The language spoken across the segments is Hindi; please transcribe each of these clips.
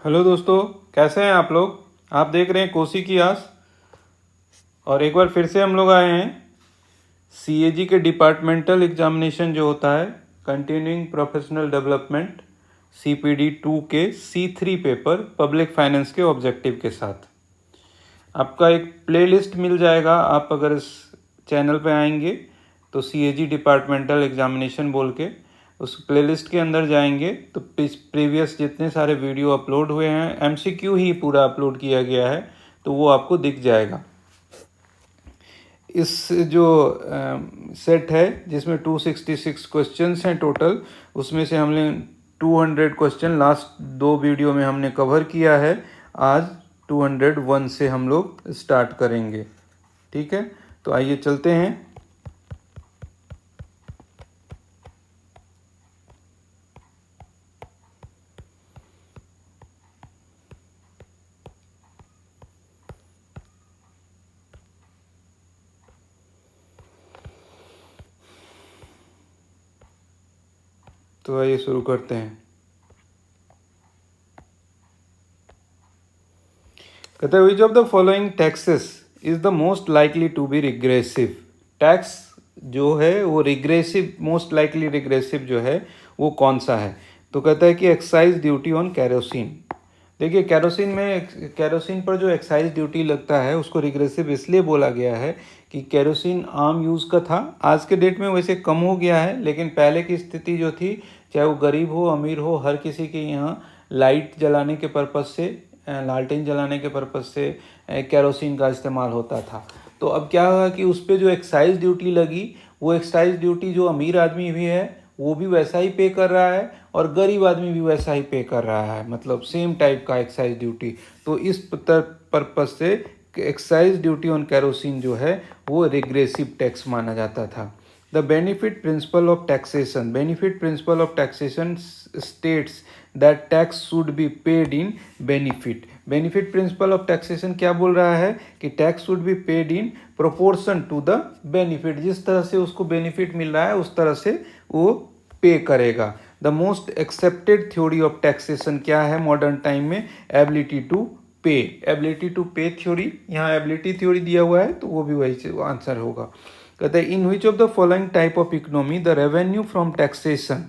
हेलो दोस्तों, कैसे हैं आप लोग। आप देख रहे हैं कोसी की आस। और एक बार फिर से हम लोग आए हैं सीएजी के डिपार्टमेंटल एग्जामिनेशन जो होता है कंटिन्यूइंग प्रोफेशनल डेवलपमेंट सीपीडी 2 के C3 पेपर पब्लिक फाइनेंस के ऑब्जेक्टिव के साथ। आपका एक प्लेलिस्ट मिल जाएगा। आप अगर इस चैनल पे आएंगे तो सीएजी डिपार्टमेंटल एग्जामिनेशन बोल के उस प्लेलिस्ट के अंदर जाएंगे तो प्रीवियस जितने सारे वीडियो अपलोड हुए हैं, एमसीक्यू ही पूरा अपलोड किया गया है, तो वो आपको दिख जाएगा। इस जो सेट है जिसमें 266 क्वेश्चंस हैं टोटल, उसमें से हमने 200 क्वेश्चन लास्ट 2 वीडियो में हमने कवर किया है। आज 201 से हम लोग स्टार्ट करेंगे। ठीक है, तो आइए चलते हैं। तो आइए शुरू करते हैं। कहते हैं which of the following taxes is the most likely to be regressive. Tax जो है वो रिग्रेसिव, मोस्ट लाइकली रिग्रेसिव जो है वो कौन सा है। तो कहता है कि एक्साइज ड्यूटी ऑन कैरोसिन। देखिए, कैरोसिन पर जो एक्साइज ड्यूटी लगता है उसको रिग्रेसिव इसलिए बोला गया है कि कैरोसिन आम यूज़ का था। आज के डेट में वैसे कम हो गया है, लेकिन पहले की स्थिति जो थी, चाहे वो गरीब हो अमीर हो, हर किसी के यहाँ लाइट जलाने के पर्पज़ से, लालटेन जलाने के पर्पज़ से कैरोसिन का इस्तेमाल होता था। तो अब क्या हुआ कि उस पर जो एक्साइज ड्यूटी लगी, वो एक्साइज ड्यूटी जो अमीर आदमी भी है वो भी वैसा ही पे कर रहा है और गरीब आदमी भी वैसा ही पे कर रहा है, मतलब सेम टाइप का एक्साइज ड्यूटी। तो इस पर्पज से एक्साइज ड्यूटी ऑन कैरोसिन जो है वो रिग्रेसिव टैक्स माना जाता था। The benefit principle of taxation, benefit principle of taxation states that tax should be paid in benefit. Benefit principle of taxation क्या बोल रहा है कि tax should be paid in proportion to the benefit. जिस तरह से उसको बेनिफिट मिल रहा है उस तरह से वो पे करेगा। The most accepted theory of taxation क्या है मॉडर्न टाइम में? एबिलिटी टू पे। एबिलिटी टू पे थ्योरी, यहाँ एबिलिटी थ्योरी दिया हुआ है तो वो भी वही से आंसर होगा। कहते हैं in which of the following type of economy the revenue from taxation,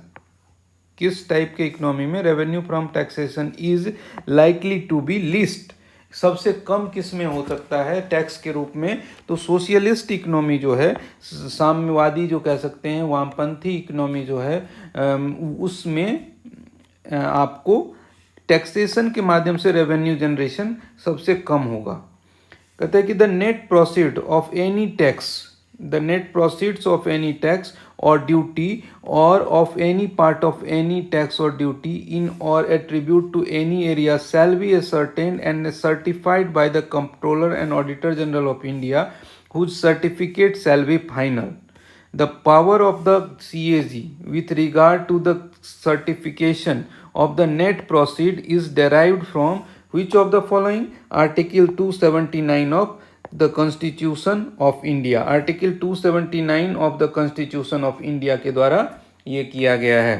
किस टाइप के इकोनॉमी में revenue from taxation is likely to be least, सबसे कम किस में हो सकता है टैक्स के रूप में? तो सोशलिस्ट इकोनॉमी जो है, साम्यवादी जो कह सकते हैं, वामपंथी इकोनॉमी जो है, उसमें आपको टैक्सेशन के माध्यम से रेवेन्यू जनरेशन सबसे कम होगा। कहते हैं कि the net proceed of any tax, the net proceeds of any tax or duty or of any part of any tax or duty in or attribute to any area shall be ascertained and certified by the Comptroller and Auditor General of India, whose certificate shall be final. The power of the CAG with regard to the certification of the net proceed is derived from which of the following? Article 279 of the constitution of India. Article 279 of the constitution of India के द्वारा ये किया गया है।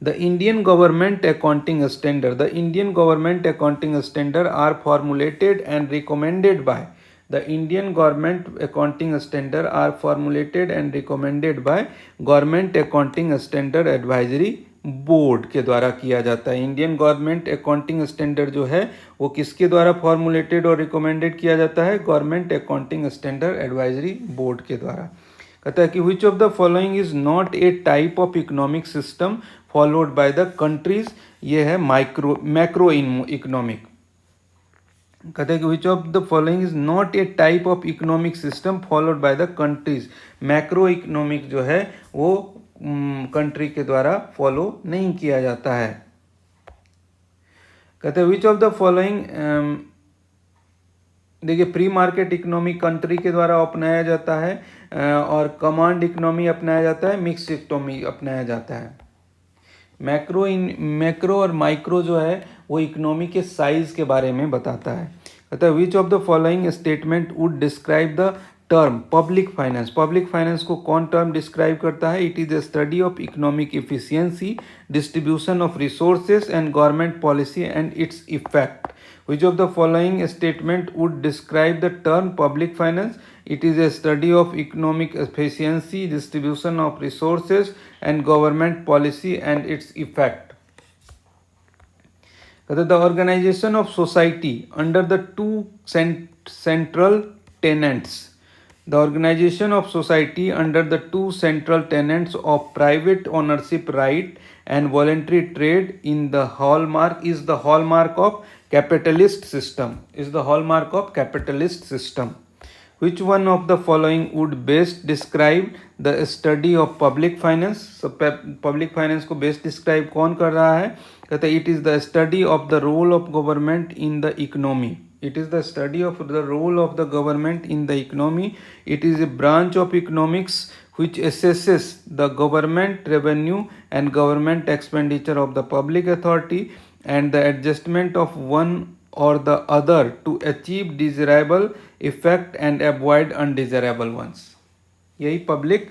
The Indian government accounting standard, the Indian government accounting standard are formulated and recommended by, the Indian government accounting standard are formulated and recommended by government accounting standard advisory board के द्वारा किया जाता है। इंडियन गवर्नमेंट अकाउंटिंग स्टैंडर्ड जो है वो किसके द्वारा फॉर्मुलेटेड और रिकमेंडेड किया जाता है? Government accounting standard advisory board के द्वारा। कहता है कि विच of the following is not a type of economic system followed by the countries. ये है मैक्रो इकोनॉमिक। कहते हैं कि विच of the following is not a type of economic system followed by the countries. Macro economic जो है वो कंट्री के द्वारा फॉलो नहीं किया जाता है। कहते हैं विच ऑफ द फॉलोइंग, देखिए प्री मार्केट इकोनॉमी कंट्री के द्वारा अपनाया जाता है और कमांड इकोनॉमी अपनाया जाता है, मिक्स इकोनॉमी अपनाया जाता है। मैक्रो और माइक्रो जो है वो इकोनॉमी के साइज के बारे में बताता है। कहता है which of the following statement would describe the term public finance को कौन टर्म डिस्क्राइब करता है? It is a study of economic efficiency, distribution of resources and government policy and its effect. Which of the following statement would describe the term public finance? It is a study of economic efficiency, distribution of resources, and government policy and its effect. The organization of society under the two central tenets. The organization of society under the two central tenets of private ownership right and voluntary trade is the hallmark of capitalist system. Which one of the following would best describe the study of public finance? So public finance को best describe कौन कर रहा है? कहते it is the study of the role of government in the economy. It is the study of the role of the government in the economy. It is a branch of economics which assesses the government revenue and government expenditure of the public authority and the adjustment of one or the other to achieve desirable effect and avoid undesirable ones. यही पब्लिक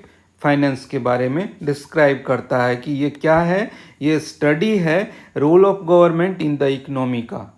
फाइनेंस के बारे में डिस्क्राइब करता है कि ये क्या है. ये स्टडी है role of government in the economy का.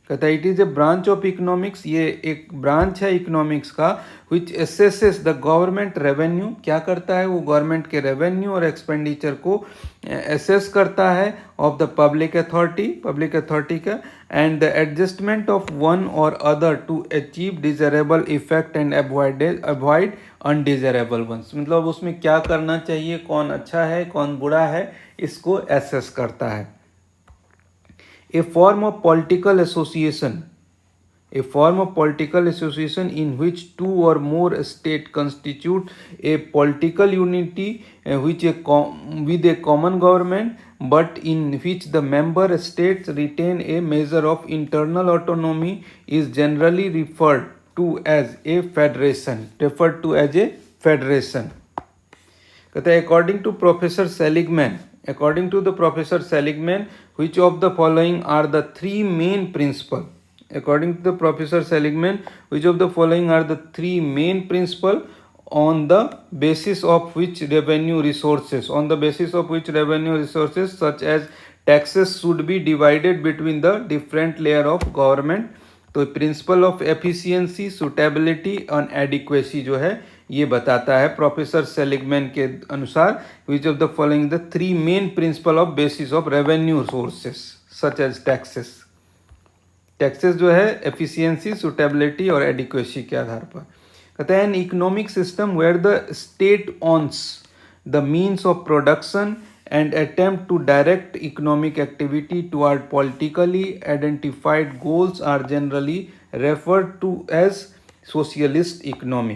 कहता है it is a branch of economics, ये एक ब्रांच है इकोनॉमिक्स का, which assesses the government revenue. क्या करता है वो? गवर्नमेंट के रेवेन्यू और एक्सपेंडिचर को एसेस करता है ऑफ द पब्लिक अथॉरिटी का, and the adjustment of one or other to achieve desirable effect and avoid undesirable ones. मतलब उसमें क्या करना चाहिए, कौन अच्छा है कौन बुरा है, इसको एसेस करता है. A form of political association in which two or more states constitute a political unity with a common government, but in which the member states retain a measure of internal autonomy, is generally referred to as a federation. कहते हैं according to Professor Seligman, which of the following are the three main principles? According to the Professor Seligman, which of the following are the three main principles on the basis of which revenue resources such as taxes should be divided between the different layer of government? तो प्रिंसिपल ऑफ एफिशिएंसी, सुटेबिलिटी और एडिक्वेसी जो है ये बताता है प्रोफेसर सेलिगमैन के अनुसार. Which of the following the three main principle of basis of revenue sources such as taxes जो है एफिशिएंसी, सुटेबिलिटी और एडिक्वेसी के आधार पर. कहते हैं an economic system where the state owns the means of production and attempt to direct economic activity toward politically identified goals are generally referred to as socialist economy.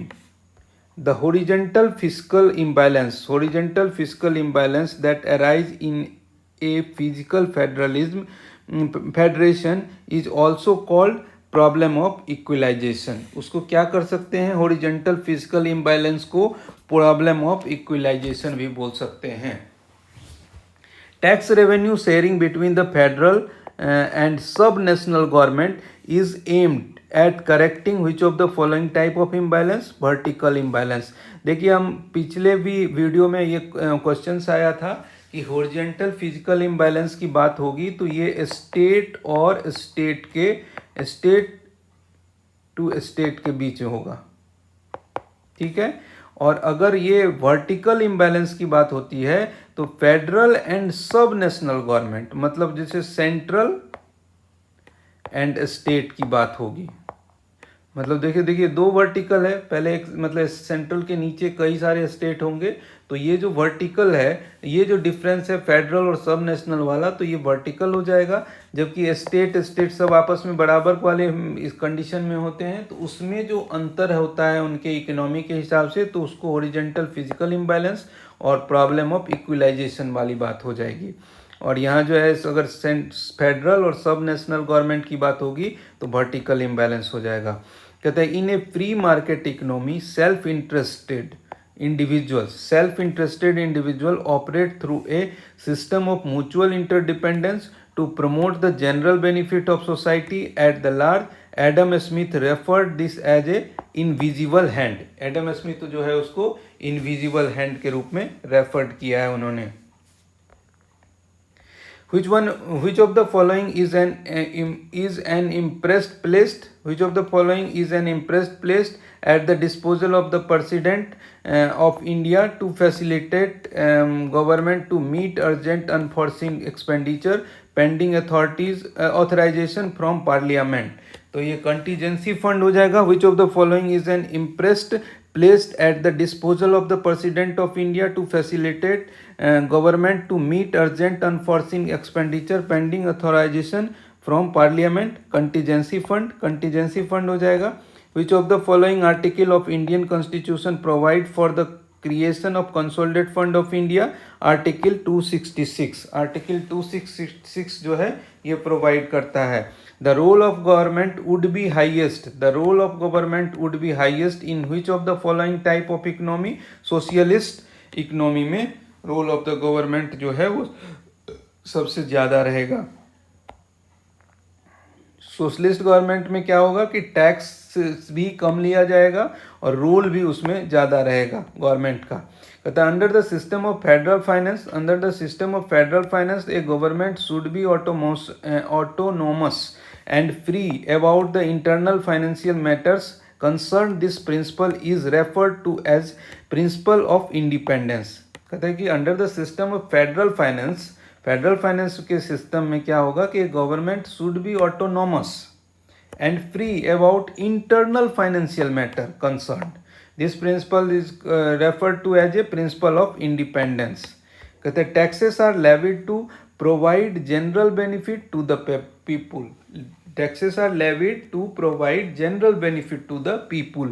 The horizontal fiscal imbalance that arise in a physical federation is also called problem of equalization. उसको क्या कर सकते हैं? हॉरिजॉन्टल फिजिकल इम्बैलेंस को प्रॉब्लम ऑफ इक्विलाइजेशन भी बोल सकते हैं. Tax revenue sharing between the federal and sub-national government is aimed at correcting which of the following type of imbalance? Vertical imbalance. देखिए हम पिछले भी वीडियो में ये क्वेश्चन आया था कि हॉरिजॉन्टल फिजिकल इम्बैलेंस की बात होगी तो ये स्टेट टू स्टेट के बीच में होगा. ठीक है. और अगर ये वर्टिकल इम्बैलेंस की बात होती है तो फेडरल एंड सब नेशनल गवर्नमेंट, मतलब जैसे सेंट्रल एंड स्टेट की बात होगी. मतलब देखिए दो वर्टिकल है, पहले एक मतलब सेंट्रल के नीचे कई सारे स्टेट होंगे, तो ये जो वर्टिकल है, ये जो डिफरेंस है फेडरल और सब नेशनल वाला, तो ये वर्टिकल हो जाएगा. जबकि स्टेट सब आपस में बराबर वाले इस कंडीशन में होते हैं, तो उसमें जो अंतर होता है उनके इकोनॉमी के हिसाब से, तो उसको हॉरिजॉन्टल फिजिकल इम्बैलेंस और प्रॉब्लम ऑफ इक्विलाइजेशन वाली बात हो जाएगी. और यहाँ जो है अगर फेडरल और सब नेशनल गवर्नमेंट की बात होगी तो वर्टिकल इम्बैलेंस हो जाएगा. कहते हैं in a free market economy self interested individual operate through a system of mutual interdependence to promote the general benefit of society at the large. Adam Smith referred this as a invisible hand, Adam Smith जो है उसको इनविजिबल हैंड के रूप में रेफर्ड किया है उन्होंने। Which of the following is an impressed placed? Which of the following is an impressed placed at the disposal of the President of India to facilitate government to meet urgent unforeseen expenditure pending authorities authorization from Parliament? तो ये कंटीजेंसी फंड हो जाएगा। Which of the following is an impressed placed at the disposal of the President of India to facilitate government to meet urgent unforeseen expenditure pending authorization from Parliament? Contingency fund हो जाएगा। Which of the following article of Indian Constitution provide for the creation of consolidated fund of India? Article 266, article 266 जो है ये प्रोवाइड करता है। The role of government would be highest. The role of government would be highest in which of the following type of economy? Socialist economy में role of the government जो है वो सबसे ज़्यादा रहेगा। सोशलिस्ट गवर्नमेंट में क्या होगा कि टैक्स भी कम लिया जाएगा और रोल भी उसमें ज़्यादा रहेगा गवर्नमेंट का। कहता है under the system of federal finance, under the system of federal finance A government should be autonomous and free about the internal financial matters concerned. This principle is referred to as principle of independence. कहते हैं कि under the system of federal finance के सिस्टम में क्या होगा कि government should be autonomous and free about internal financial matter concern. This principle is referred to as a principle of independence. कहते हैं taxes are levied to provide general benefit to the people. Taxes are levied to provide general benefit to the people.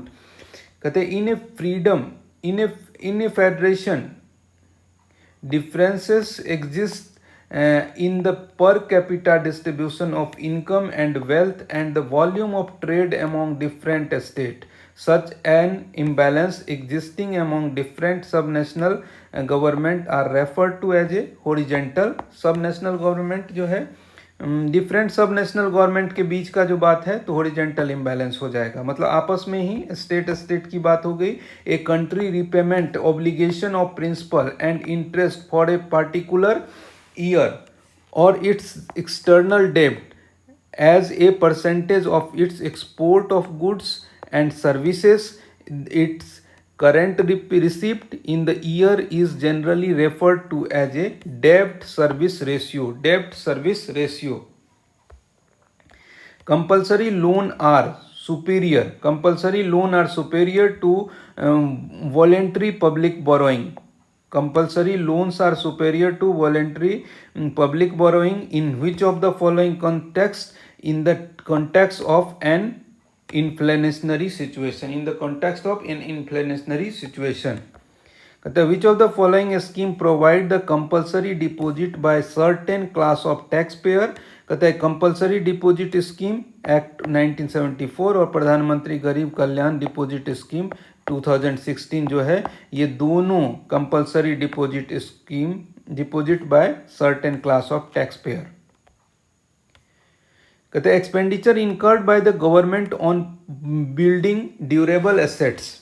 कहते हैं in a freedom, in a federation, differences exist in the per capita distribution of income and wealth and the volume of trade among different states. Such an imbalance existing among different subnational government are referred to as a horizontal. Subnational government जो है डिफरेंट सब नेशनल गवर्नमेंट के बीच का जो बात है तो हॉरिजेंटल इम्बैलेंस हो जाएगा, मतलब आपस में ही स्टेट की बात हो गई। A country repayment obligation of principal and interest for a particular year और इट्स एक्सटर्नल डेब्ट as a percentage of its export of goods and services its current receipt in the year is generally referred to as a debt service ratio. Debt service ratio. Compulsory loan are superior. Compulsory loan are superior to voluntary public borrowing. Compulsory loans are superior to voluntary public borrowing in which of the following context? In the context of an inflationary situation. In the context of an inflationary situation. Which of the following scheme provide the compulsory deposit by certain class of taxpayer? कहता है कंपल्सरी डिपॉजिट स्कीम एक्ट 1974 और प्रधानमंत्री गरीब कल्याण डिपॉजिट स्कीम 2016 जो है ये दोनों compulsory deposit scheme deposit by certain class of tax payer. कहते हैं expenditure incurred by the government on building durable assets.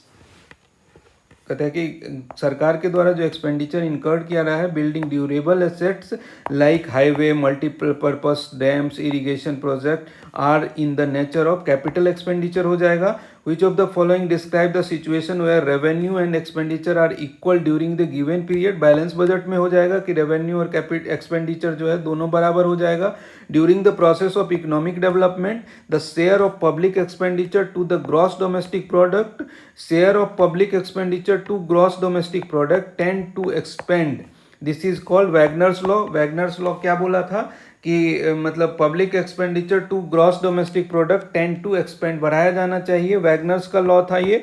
कहते हैं कि सरकार के द्वारा जो एक्सपेंडिचर इनकर्ड किया रहा है building durable assets like highway multipurpose dams irrigation project are in the nature of capital expenditure हो जाएगा। Which of the following describe the situation where revenue and expenditure are equal during the given period. Balance budget में हो जाएगा कि रेवेन्यू और एक्सपेंडिचर जो है दोनों बराबर हो जाएगा। During the process of economic development the share of public expenditure to the gross domestic product share of public expenditure to gross domestic product tend to expand. This is called Wagner's law. Wagner's law क्या बोला था कि मतलब public expenditure to gross domestic product tend to expand बढ़ाया जाना चाहिए। वैगनर्स का लॉ था ये।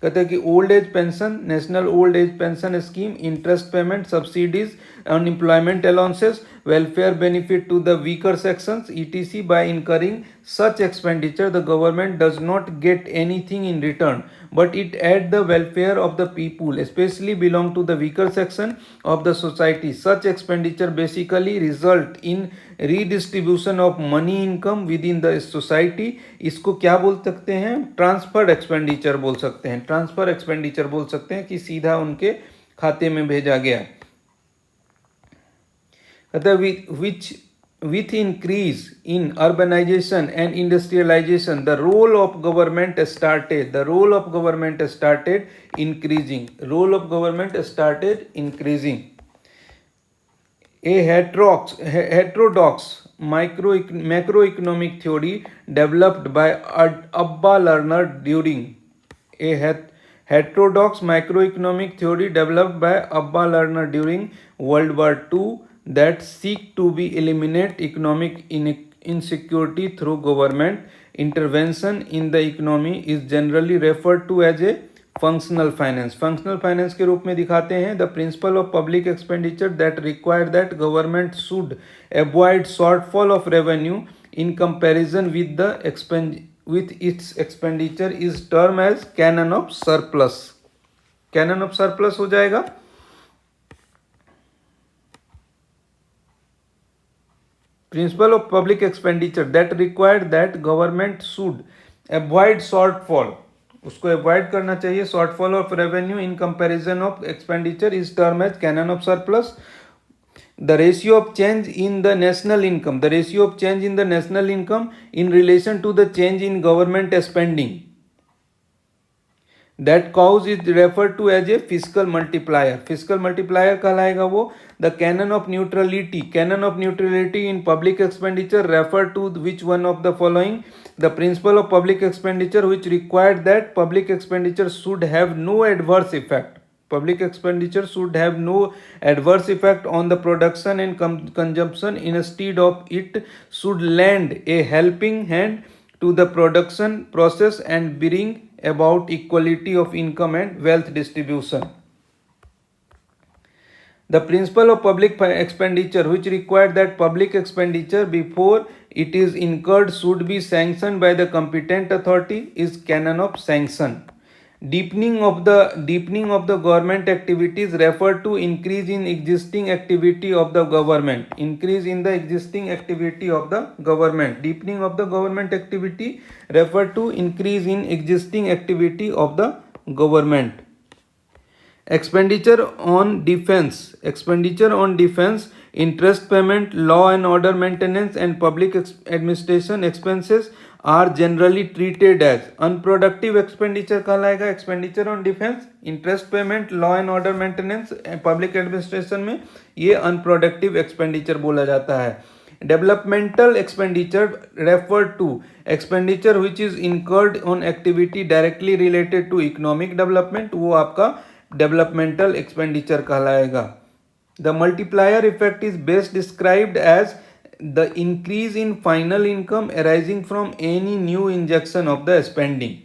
कहते हैं कि old age pension national old age pension scheme interest payment subsidies unemployment allowances welfare benefit to the weaker sections, etc. By incurring such expenditure, the government does not get anything in return, but it adds the welfare of the people, especially belong to the weaker section of the society. Such expenditure basically result in redistribution of money income within the society. इसको क्या बोल सकते हैं? ट्रांसफर एक्सपेंडिचर बोल सकते हैं, ट्रांसफर एक्सपेंडिचर बोल सकते हैं कि सीधा उनके खाते में भेजा गया। With increase in urbanization and industrialization, the role of government started increasing. A heterodox macroeconomic theory developed by Abba Lerner during World War II that seek to be eliminate economic insecurity through government intervention in the economy is generally referred to as a functional finance के रूप में दिखाते हैं। The principal of public expenditure that require that government should avoid shortfall of revenue in comparison with its expenditure is termed as canon of surplus हो जाएगा। Principle of public expenditure that required that government should avoid shortfall, उसको अवॉइड करना चाहिए shortfall of revenue in comparison of expenditure is term as canon of surplus. The ratio of change in the national income in relation to the change in government spending, that cause is referred to as a fiscal multiplier कहलाएगा वो। The canon of neutrality in public expenditure refer to which one of the following? The principle of public expenditure which required that public expenditure should have no adverse effect on the production and consumption. Instead of it should lend a helping hand to the production process and bring about equality of income and wealth distribution. The principle of public expenditure which required that public expenditure before it is incurred should be sanctioned by the competent authority is canon of sanction. Deepening of the government activities refer to increase in existing activity of the government. Deepening of the government activity refer to increase in existing activity of the government. Expenditure on defense, interest payment, law and order maintenance and public administration expenses are generally treated as unproductive expenditure कहलाएगा। Expenditure on defence, interest payment, law and order maintenance, public administration में ये अनप्रोडक्टिव एक्सपेंडिचर बोला जाता है। Developmental expenditure refer to expenditure which is incurred on activity directly related to economic development, वो आपका डेवलपमेंटल एक्सपेंडिचर कहलाएगा। The multiplier effect is best described as the increase in final income arising from any new injection of the spending।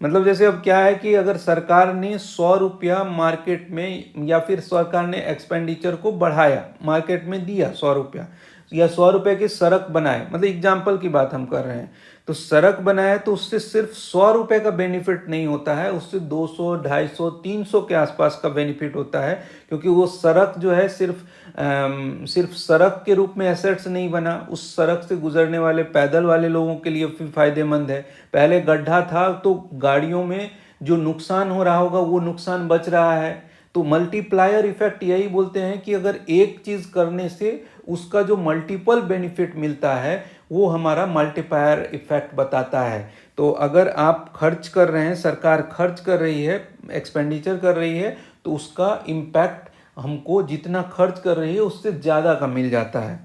मतलब जैसे अब क्या है कि अगर सरकार ने 100 रुपया मार्केट में या फिर सरकार ने एक्सपेंडिचर को बढ़ाया, मार्केट में दिया 100 रुपया या 100 रुपये की सड़क बनाए, मतलब एग्जाम्पल की बात हम कर रहे हैं, तो सड़क बनाया तो उससे सिर्फ 100 रुपये का बेनिफिट नहीं होता है, उससे 200, 250, 300 के आसपास का बेनिफिट होता है, क्योंकि वो सड़क जो है सिर्फ सड़क के रूप में एसेट्स नहीं बना, उस सड़क से गुजरने वाले पैदल वाले लोगों के लिए भी फायदेमंद है। पहले गड्ढा था तो गाड़ियों में जो नुकसान हो रहा होगा वो नुकसान बच रहा है। तो मल्टीप्लायर इफेक्ट यही बोलते हैं कि अगर एक चीज़ करने से उसका जो मल्टीपल बेनिफिट मिलता है वो हमारा मल्टीप्लायर इफेक्ट बताता है। तो अगर आप खर्च कर रहे हैं, सरकार खर्च कर रही है, एक्सपेंडिचर कर रही है, तो उसका इम्पैक्ट हमको जितना खर्च कर रही है उससे ज़्यादा का मिल जाता है।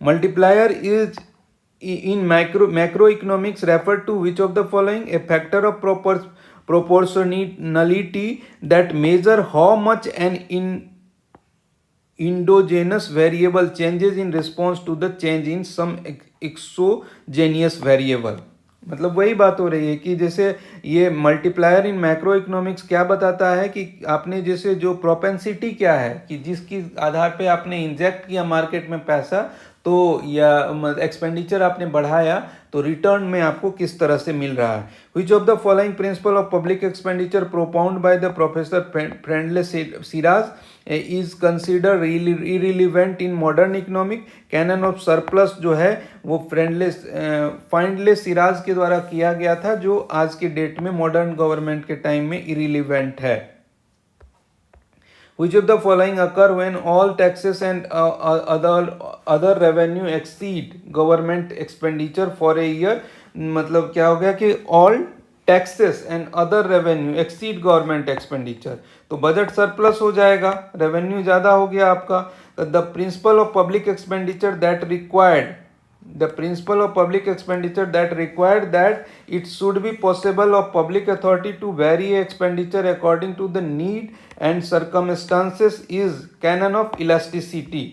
Multiplier is in macroeconomics refer to which of the following? A factor of proportionality that measure how much an endogenous variable changes in response to the change in some exogenous variable। मतलब वही बात हो रही है कि जैसे ये मल्टीप्लायर इन मैक्रो इकोनॉमिक्स क्या बताता है कि आपने जैसे जो प्रोपेंसिटी क्या है कि जिसकी आधार पे आपने इंजेक्ट किया मार्केट में पैसा, तो या एक्सपेंडिचर आपने बढ़ाया, तो रिटर्न में आपको किस तरह से मिल रहा है। Which of the following principle of public expenditure propound by the professor Findlay Shirras is consider irrelevant in modern economic. Canon of surplus जो है वो फाइंडले सिराज के द्वारा किया गया था, जो आज के डेट में मॉडर्न गवर्नमेंट के टाइम में इरिलीवेंट है। Which of the following occur when all taxes and other revenue exceed government expenditure for a year? मतलब क्या हो गया कि all taxes and other revenue exceed government expenditure, तो बजट सरप्लस हो जाएगा, रेवेन्यू ज़्यादा हो गया आपका। The principal of public expenditure that required the principle of public expenditure that required that it should be possible of public authority to vary expenditure according to the need and circumstances is canon of elasticity.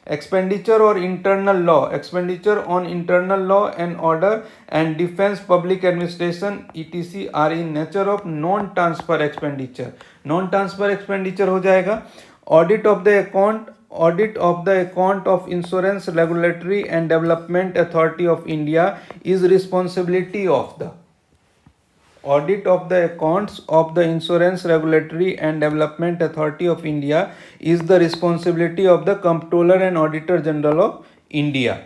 Expenditure or internal law, expenditure on internal law and order and defense, public administration etc are in nature of non transfer expenditure. Non transfer expenditure हो जाएगा। Audit of the account of Insurance Regulatory and Development Authority of India is responsibility of the audit of the accounts of the Insurance Regulatory and Development Authority of India is the responsibility of the Comptroller and Auditor General of India.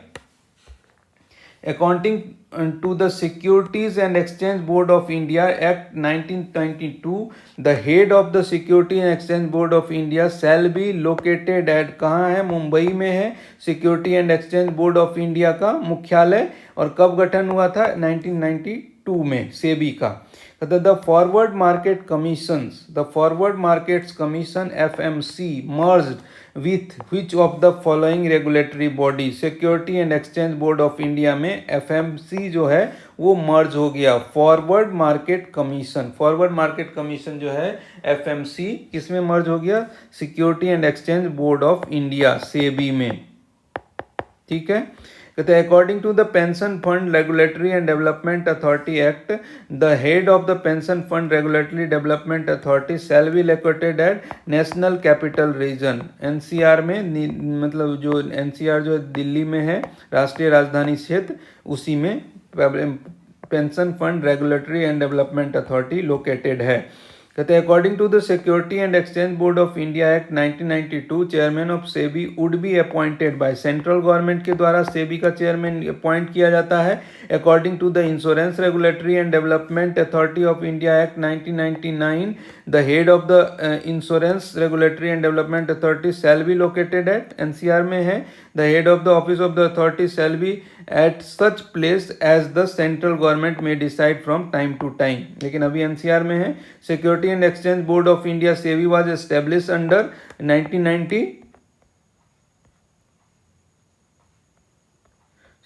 Accounting to the Securities and Exchange Board of India Act 1992, the head of the Security and Exchange Board of India shall be located at, कहाँ है, मुंबई में है security and exchange board of India का मुख्यालय। और कब गठन हुआ था, 1992 में, सेबी का। The forward market commissions, the forward markets commission FMC merged with which of the following regulatory body? Security and exchange board of India में FMC जो है वो मर्ज हो गया forward market commission. Forward market commission जो है FMC किसमें मर्ज हो गया, security and exchange board of India, SEBI में। ठीक है, कहते हैं according to the pension fund regulatory and development authority act, the head of the pension fund regulatory development authority shall be located eight national capital region. NCR में, मतलब जो NCR जो दिल्ली में है, राष्ट्रीय राजधानी क्षेत्र, उसी में pension fund regulatory and development authority located है। कहते हैं according to the security and exchange board of India act 1992, chairman of SEBI would be appointed by, central government के द्वारा सेबी का चेयरमैन अपॉइंट किया जाता है। According to the insurance regulatory and development authority of India act 1999, the head of the insurance regulatory and development authority shall be located at, NCR में है। The head of the office of the authority shall be at such place as the central government में decide from time to time, लेकिन अभी NCR में है। Security and exchange board of India SEBI was establish under 1990,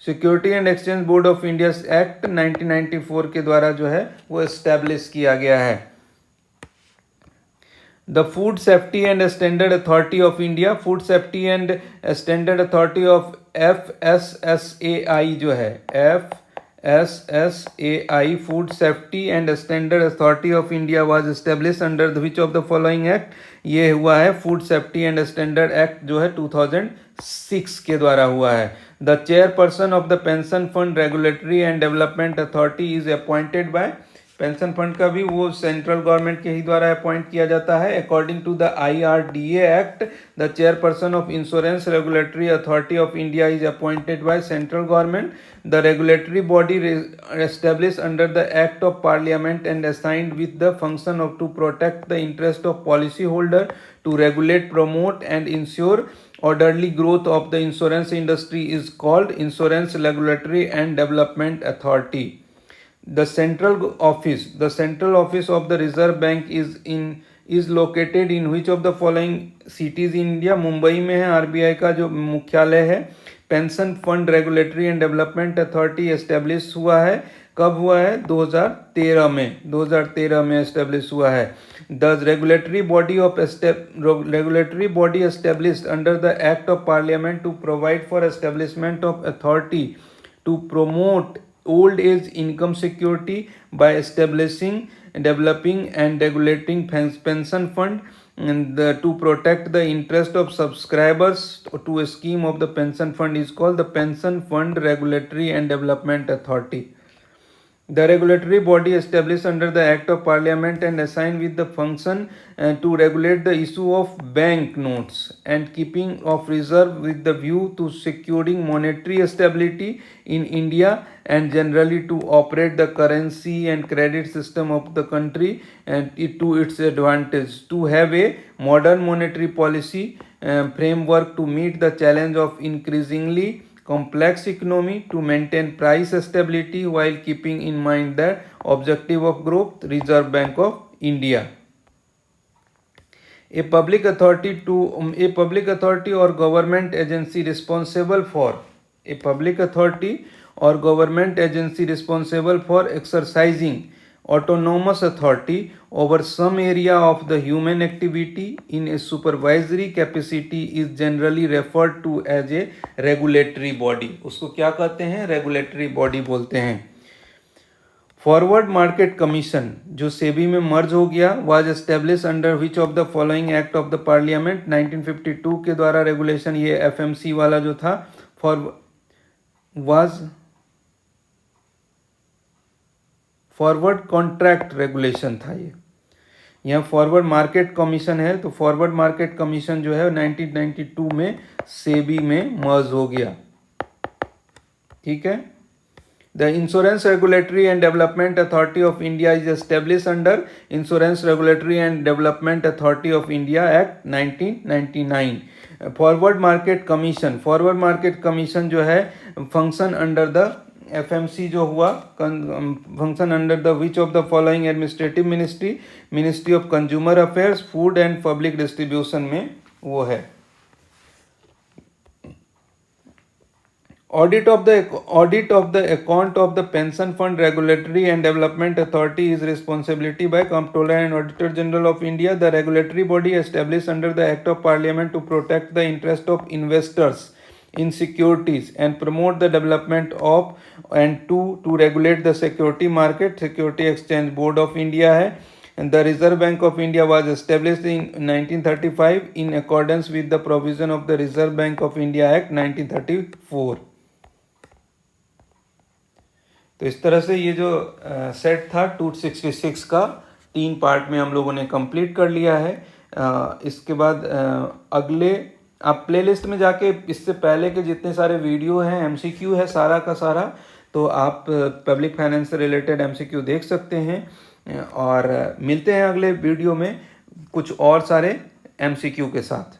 security and exchange board of India act 1994 के द्वारा जो है वो एस्टेब्लिश किया गया है। The food safety and standard authority of India, food safety and standard authority of FSSAI जो है, FSSAI food safety and standard authority of India was establish under which of the following act? ये हुआ है food safety and standard act जो है 2006 के द्वारा हुआ है। The chairperson of the pension fund regulatory and development authority is appointed bye, pension fund का भी वो सेंट्रल गवर्नमेंट के ही द्वारा अपॉइंट किया जाता है। According to the IRDA act, the chairperson of insurance regulatory authority of India is appointed by central government. The regulatory body establish under the act of parliament and assigned with the function of to protect the interest of policy holder, to regulate, promote and ensure orderly growth of the insurance industry is called Insurance Regulatory and Development Authority. The central office of the Reserve Bank is located in which of the following cities in India? Mumbai में है RBI का जो मुख्यालय है। Pension fund regulatory and development authority establish हुआ है, कब हुआ है? 2013 में, 2013 में एस्टेब्लिश हुआ है। The regulatory body established under the act of parliament to provide for establishment of authority to promote old age income security by establishing, developing and regulating pension fund and to protect the interest of subscribers to a scheme of the pension fund is called the Pension Fund Regulatory and Development Authority. The regulatory body established under the Act of Parliament and assigned with the function to regulate the issue of bank notes and keeping of reserve with the view to securing monetary stability in India and generally to operate the currency and credit system of the country and to its advantage, to have a modern monetary policy framework to meet the challenge of increasingly complex economy, to maintain price stability while keeping in mind the objective of growth. Reserve Bank of India. A public authority or government agency responsible for exercising autonomous authority over some area of the human activity in a supervisory capacity is generally referred to as a regulatory body. उसको क्या कहते हैं? रेगुलेटरी बॉडी बोलते हैं. फॉरवर्ड मार्केट कमीशन जो सेबी में मर्ज हो गया was establish under which of the following act of the parliament 1952 के द्वारा रेगुलेशन. ये एफएमसी वाला जो था फॉरवर्ड कॉन्ट्रैक्ट रेगुलेशन था. ये यहाँ फॉरवर्ड मार्केट कमीशन है तो फॉरवर्ड मार्केट कमीशन जो है 1992 में सेबी में मर्ज हो गया. ठीक है. The Insurance Regulatory and Development Authority of India is established under Insurance Regulatory and Development Authority of India Act 1999. Forward Market Commission जो है function under the FMC जो हुआ function under the which of the following administrative ministry of Consumer Affairs, Food and Public Distribution में वो है. Audit of the account of the Pension Fund Regulatory and Development Authority is responsibility by Comptroller and Auditor General of India. The regulatory body established under the Act of Parliament to protect the interest of investors in securities and promote the development of and to regulate the security market. Security Exchange Board of India है. And the Reserve Bank of India was established in 1935 in accordance with the provision of the Reserve Bank of India Act 1934. तो इस तरह से ये जो सेट था 266 का 3 पार्ट में हम लोगों ने कंप्लीट कर लिया है. इसके बाद अगले आप प्लेलिस्ट में जाके इससे पहले के जितने सारे वीडियो हैं एमसीक्यू है सारा का सारा, तो आप पब्लिक फाइनेंस से रिलेटेड एमसीक्यू देख सकते हैं. और मिलते हैं अगले वीडियो में कुछ और सारे एमसीक्यू के साथ.